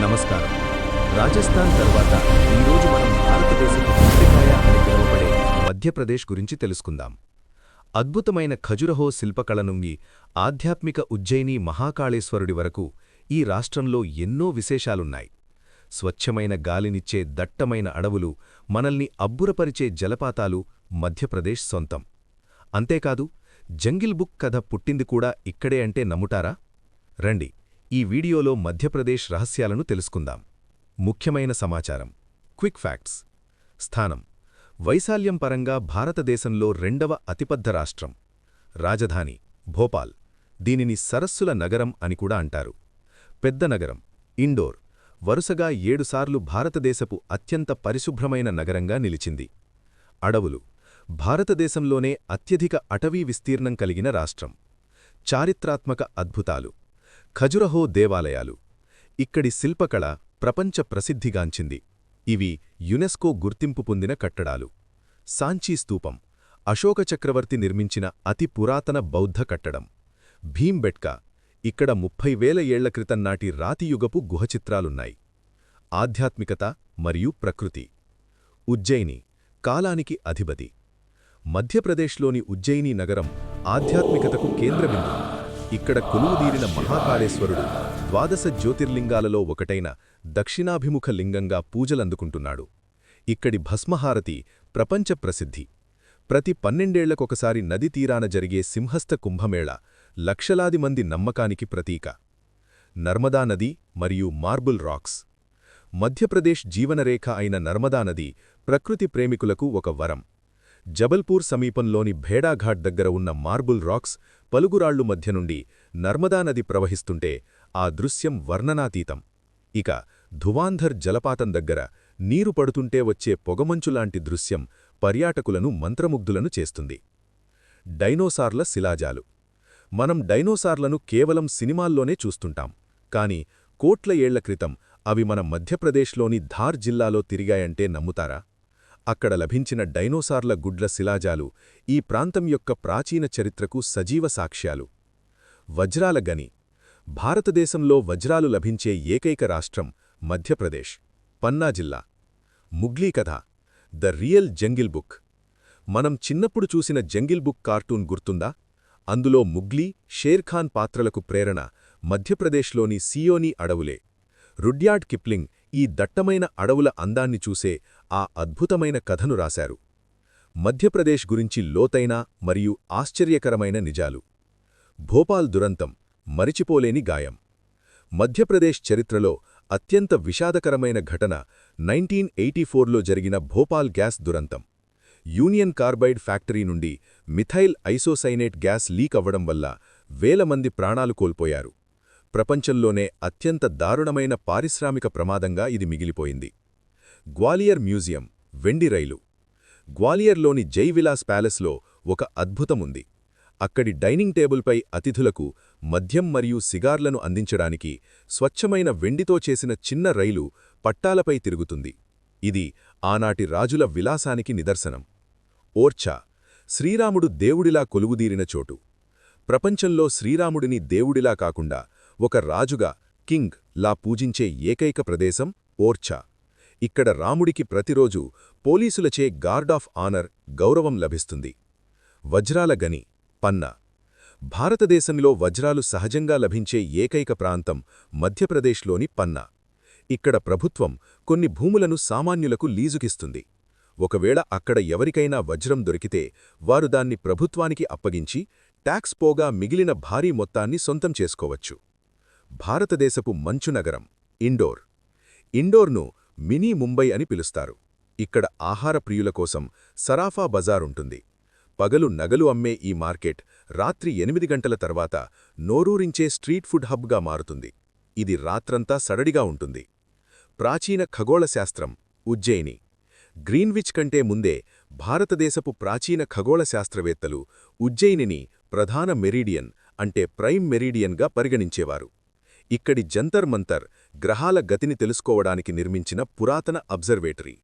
నమస్కారం. రాజస్థాన్ తర్వాత ఈరోజు మనం భారతదేశపు పుత్రికాయ అని పిలువబడే మధ్యప్రదేశ్ గురించి తెలుసుకుందాం. అద్భుతమైన ఖజురహో శిల్పకళ నుండి ఆధ్యాత్మిక ఉజ్జయిని మహాకాళేశ్వరుడి వరకు ఈ రాష్ట్రంలో ఎన్నో విశేషాలున్నాయి. స్వచ్ఛమైన గాలినిచ్చే దట్టమైన అడవులు, మనల్ని అబ్బురపరిచే జలపాతాలు మధ్యప్రదేశ్ సొంతం. అంతేకాదు, జంగిల్ బుక్ కథ పుట్టింది కూడా ఇక్కడే అంటే నమ్ముతారా? రండి, ఈ వీడియోలో మధ్యప్రదేశ్ రహస్యాలను తెలుసుకుందాం. ముఖ్యమైన సమాచారం. Quick facts. స్థానం: వైశాల్యం పరంగా భారతదేశంలో రెండవ అతిపెద్ద రాష్ట్రం. రాజధాని: భోపాల్. దీనిని సరస్సుల నగరం అని కూడా అంటారు. పెద్ద నగరం: ఇండోర్. వరుసగా 7 సార్లు భారతదేశపు అత్యంత పరిశుభ్రమైన నగరంగా నిలిచింది. అడవులు: భారతదేశంలోనే అత్యధిక అటవీ విస్తీర్ణం కలిగిన రాష్ట్రం. చారిత్రాత్మక అద్భుతాలు: ఖజురహో దేవాలయాలు. ఇక్కడి శిల్పకళ ప్రపంచ ప్రసిద్ధిగాంచింది. ఇవి యునెస్కో గుర్తింపు పొందిన కట్టడాలు. సాంచీ స్తూపం: అశోక చక్రవర్తి నిర్మించిన అతి పురాతన బౌద్ధ కట్టడం. భీంబెట్కా: ఇక్కడ 30,000 ఏళ్ల క్రితం నాటి రాతియుగపు గుహచిత్రాలున్నాయి. ఆధ్యాత్మికత మరియు ప్రకృతి. ఉజ్జయిని: కాలానికి అధిపతి. మధ్యప్రదేశ్లోని ఉజ్జయిని నగరం ఆధ్యాత్మికతకు కేంద్రబిందువు. ఇక్కడ కొలువుదీరిన మహాకాళేశ్వరుడు 12 జ్యోతిర్లింగాలలో ఒకటైన దక్షిణాభిముఖ లింగంగా పూజలందుకుంటున్నాడు. ఇక్కడి భస్మహారతి ప్రపంచ ప్రసిద్ధి. ప్రతి 12 ఏళ్లకొకసారి నది తీరాన జరిగే సింహస్థ కుంభమేళ లక్షలాది మంది నమ్మకానికి ప్రతీక. నర్మదా నది మరియు మార్బుల్ రాక్స్. మధ్యప్రదేశ్ జీవనరేఖ అయిన నర్మదా నది ప్రకృతి ప్రేమికులకు ఒక వరం. జబల్పూర్ సమీపంలోని భేడాఘాట్ దగ్గర ఉన్న మార్బుల్ రాక్స్ పలుగురాళ్లు మధ్య నుండి నర్మదా నది ప్రవహిస్తుంటే ఆ దృశ్యం వర్ణనాతీతం. ఇక ధువాంధర్ జలపాతం దగ్గర నీరు పడుతుంటే వచ్చే పొగమంచులాంటి దృశ్యం పర్యాటకులను మంత్రముగ్ధులను చేస్తుంది. డైనోసార్ల శిలాజాలు. మనం డైనోసార్లను కేవలం సినిమాల్లోనే చూస్తుంటాం, కాని కోట్ల ఏళ్ల క్రితం అవి మన మధ్యప్రదేశ్లోని ధార్ జిల్లాలో తిరిగాయంటే నమ్ముతారా? అక్కడ లభించిన డైనోసార్ల గుడ్ల శిలాజాలు ఈ ప్రాంతం యొక్క ప్రాచీన చరిత్రకు సజీవ సాక్ష్యాలు. వజ్రాల గని. భారతదేశంలో వజ్రాలు లభించే ఏకైక రాష్ట్రం మధ్యప్రదేశ్. పన్నా జిల్లా. ముగ్లీ కథ: ద రియల్ జంగిల్ బుక్. మనం చిన్నప్పుడు చూసిన జంగిల్ బుక్ కార్టూన్ గుర్తుందా? అందులో ముగ్లీ, షేర్ఖాన్ పాత్రలకు ప్రేరణ మధ్యప్రదేశ్లోని సియోనీ అడవులే. రుడ్యార్డ్ కిప్లింగ్ ఈ దట్టమైన అడవుల అందాన్ని చూసే ఆ అద్భుతమైన కథను రాశారు. మధ్యప్రదేశ్ గురించి లోతైన మరియు ఆశ్చర్యకరమైన నిజాలు. భోపాల్ దురంతం: మరిచిపోలేని గాయం. మధ్యప్రదేశ్ చరిత్రలో అత్యంత విషాదకరమైన ఘటన 1984లో జరిగిన భోపాల్ గ్యాస్ దురంతం. యూనియన్ కార్బైడ్ ఫ్యాక్టరీ నుండి మిథైల్ ఐసోసైనేట్ గ్యాస్ లీక్ అవ్వడం వల్ల వేల మంది ప్రాణాలు కోల్పోయారు. ప్రపంచంలోనే అత్యంత దారుణమైన పారిశ్రామిక ప్రమాదంగా ఇది మిగిలిపోయింది. గ్వాలియర్ మ్యూజియం వెండి రైలు. గ్వాలియర్లోని జైవిలాస్ ప్యాలెస్లో ఒక అద్భుతముంది. అక్కడి డైనింగ్ టేబుల్పై అతిథులకు మద్యం మరియు సిగార్లను అందించడానికి స్వచ్ఛమైన వెండితో చేసిన చిన్న రైలు పట్టాలపై తిరుగుతుంది. ఇది ఆనాటి రాజుల విలాసానికి నిదర్శనం. ఓర్ఛా: శ్రీరాముడు దేవుడిలా కొలువుదీరిన చోటు. ప్రపంచంలో శ్రీరాముడిని దేవుడిలా కాకుండా ఒక రాజుగా, కింగ్ లా పూజించే ఏకైక ప్రదేశం ఓర్ఛా. ఇక్కడ రాముడికి ప్రతిరోజూ పోలీసులచే గార్డ్ ఆఫ్ ఆనర్ గౌరవం లభిస్తుంది. వజ్రాల గని. పన్నా. భారతదేశంలో వజ్రాలు సహజంగా లభించే ఏకైక ప్రాంతం మధ్యప్రదేశ్లోని పన్నా. ఇక్కడ ప్రభుత్వం కొన్ని భూములను సామాన్యులకు లీజుకిస్తుంది. ఒకవేళ అక్కడ ఎవరికైనా వజ్రం దొరికితే వారు దాన్ని ప్రభుత్వానికి అప్పగించి ట్యాక్స్ పోగా మిగిలిన భారీ మొత్తాన్ని సొంతం చేసుకోవచ్చు. భారతదేశపు మంచు నగరం ఇండోర్. ఇండోర్ను మినీ ముంబై అని పిలుస్తారు. ఇక్కడ ఆహార ప్రియుల కోసం సరాఫా బజార్ ఉంటుంది. పగలు నగలు అమ్మే ఈ మార్కెట్ రాత్రి 8 గంటల తర్వాత నోరూరించే స్ట్రీట్ ఫుడ్ హబ్గా మారుతుంది. ఇది రాత్రంతా సడడిగా ఉంటుంది. ప్రాచీన ఖగోళశాస్త్రం ఉజ్జయిని. గ్రీన్విచ్ కంటే ముందే భారతదేశపు ప్రాచీన ఖగోళ శాస్త్రవేత్తలు ఉజ్జయినిని ప్రధాన మెరీడియన్ అంటే ప్రైమ్ మెరీడియన్గా పరిగణించేవారు. ఇక్కడి జంతర్ మంతర్ గ్రహాల గతిని తెలుసుకోవడానికి నిర్మించిన పురాతన అబ్జర్వేటరీ.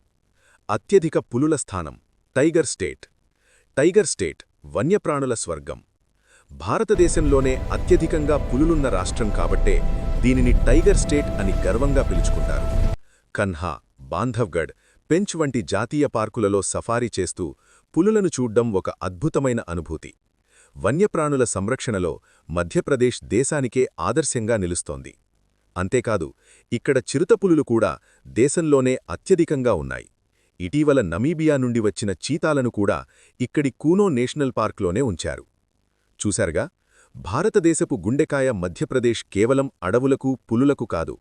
అత్యధిక పులుల స్థానం టైగర్ స్టేట్. టైగర్ స్టేట్ వన్యప్రాణుల స్వర్గం. భారతదేశంలోనే అత్యధికంగా పులులున్న రాష్ట్రం కాబట్టే దీనిని టైగర్ స్టేట్ అని గర్వంగా పిలుచుకుంటారు. కన్హా, బాంధవ్గఢ్, పెంచ్ వంటి జాతీయ పార్కులలో సఫారీ చేస్తూ పులులను చూడ్డం ఒక అద్భుతమైన అనుభూతి. వన్యప్రాణుల సంరక్షణలో మధ్యప్రదేశ్ దేశానికే ఆదర్శంగా నిలుస్తోంది. అంతేకాదు, ఇక్కడ చిరుతపులులు కూడా దేశంలోనే అత్యధికంగా ఉన్నాయి. ఇటీవల నమీబియా నుండి వచ్చిన చీతాలను కూడా ఇక్కడి కూనో నేషనల్ పార్క్లోనే ఉంచారు. చూశారుగా, భారతదేశపు గుండెకాయ మధ్యప్రదేశ్ కేవలం అడవులకు, పులులకు కాదు,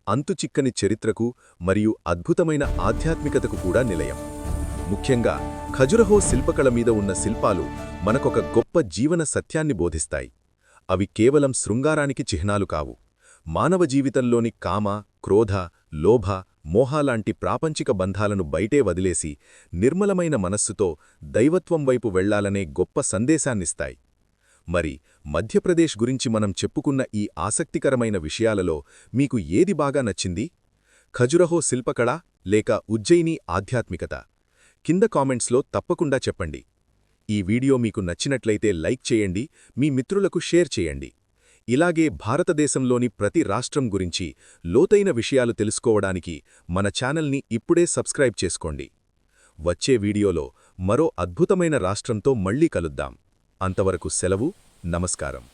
అంతుచిక్కని చరిత్రకు మరియు అద్భుతమైన ఆధ్యాత్మికతకు కూడా నిలయం. ముఖ్యంగా ఖజురహో శిల్పకళ మీద ఉన్న శిల్పాలు మనకొక గొప్ప జీవన సత్యాన్ని బోధిస్తాయి. అవి కేవలం శృంగారానికి చిహ్నాలు కావు. మానవ జీవితంలోని కామ, క్రోధ, లోభ, మోహాలాంటి ప్రాపంచిక బంధాలను బయటే వదిలేసి నిర్మలమైన మనస్సుతో దైవత్వం వైపు వెళ్లాలనే గొప్ప సందేశాన్నిస్తాయి. మరి మధ్యప్రదేశ్ గురించి మనం చెప్పుకున్న ఈ ఆసక్తికరమైన విషయాలలో మీకు ఏది బాగా నచ్చింది? ఖజురహో శిల్పకళ లేక ఉజ్జయిని ఆధ్యాత్మికత? కింద కామెంట్స్లో తప్పకుండా చెప్పండి. ఈ వీడియో మీకు నచ్చినట్లయితే లైక్ చేయండి, మీ మిత్రులకు షేర్ చేయండి. ఇలాగే భారతదేశంలోని ప్రతి రాష్ట్రం గురించి లోతైన విషయాలు తెలుసుకోవడానికి మన ఛానల్ని ఇప్పుడే సబ్స్క్రైబ్ చేసుకోండి. వచ్చే వీడియోలో మరో అద్భుతమైన రాష్ట్రంతో మళ్ళీ కలుద్దాం. అంతవరకు సెలవు. నమస్కారం.